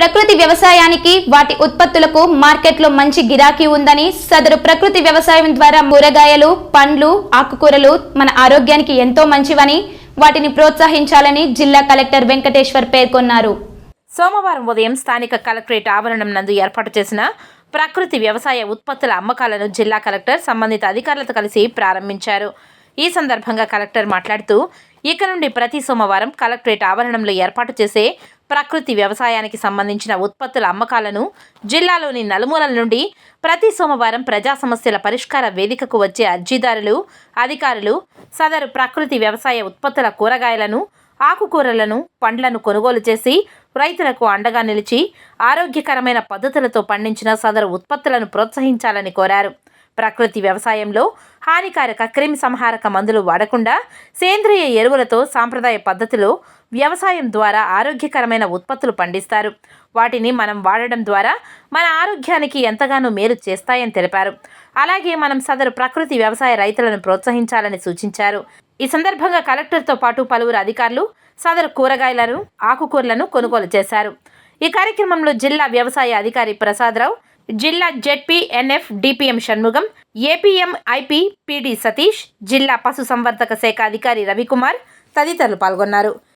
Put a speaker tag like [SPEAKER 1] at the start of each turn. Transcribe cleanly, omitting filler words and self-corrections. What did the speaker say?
[SPEAKER 1] ప్రకృతి వ్యవసాయానికి వాటి ఉత్పత్తులకు మార్కెట్లో మంచి గిరాకీ ఉందని, సదరు ప్రకృతి వ్యవసాయం ద్వారా కూరగాయలు, పండ్లు, ఆకుకూరలు మన ఆరోగ్యానికి ఎంతో మంచివని, వాటిని ప్రోత్సహించాలని జిల్లా కలెక్టర్ వెంకటేశ్వర్ పేర్కొన్నారు.
[SPEAKER 2] సోమవారం ఉదయం స్థానిక కలెక్టరేట్ ఆవరణం నందు ఏర్పాటు చేసిన ప్రకృతి వ్యవసాయ ఉత్పత్తుల అమ్మకాలను జిల్లా కలెక్టర్ సంబంధిత అధికారులతో కలిసి ప్రారంభించారు. ఈ సందర్భంగా కలెక్టర్ మాట్లాడుతూ, ఇక నుండి ప్రతి సోమవారం కలెక్టరేట్ ఆవరణంలో ఏర్పాటు చేసే ప్రకృతి వ్యవసాయానికి సంబంధించిన ఉత్పత్తుల అమ్మకాలను జిల్లాలోని నలుమూలల నుండి ప్రతి సోమవారం ప్రజా సమస్యల పరిష్కార వేదికకు వచ్చే అర్జీదారులు, అధికారులు సదరు ప్రకృతి వ్యవసాయ ఉత్పత్తుల కూరగాయలను, ఆకుకూరలను, పండ్లను కొనుగోలు చేసి రైతులకు అండగా నిలిచి ఆరోగ్యకరమైన పద్ధతులతో పండించిన సదరు ఉత్పత్తులను ప్రోత్సహించాలని కోరారు. ప్రకృతి వ్యవసాయంలో హానికారక క్రిమి సంహారక మందులు వాడకుండా సేంద్రియ ఎరువులతో సాంప్రదాయ పద్ధతిలో వ్యవసాయం ద్వారా ఆరోగ్యకరమైన ఉత్పత్తులు పండిస్తారు. వాటిని మనం వాడడం ద్వారా మన ఆరోగ్యానికి ఎంతగానో మేలు చేస్తాయని తెలిపారు. అలాగే మనం సదరు ప్రకృతి వ్యవసాయ రైతులను ప్రోత్సహించాలని సూచించారు. ఈ సందర్భంగా కలెక్టర్తో పాటు పలువురు అధికారులు సదరు కూరగాయలను, ఆకుకూరలను కొనుగోలు చేశారు. ఈ కార్యక్రమంలో జిల్లా వ్యవసాయ అధికారి ప్రసాదరావు, జిల్లా జెడ్పీఎన్ఎఫ్ డిపిఎం షణ్ముగం, ఏపీఎం ఐపీ పిడి సతీష్, జిల్లా పశు సంవర్ధక శాఖ అధికారి రవికుమార్ తదితరులు పాల్గొన్నారు.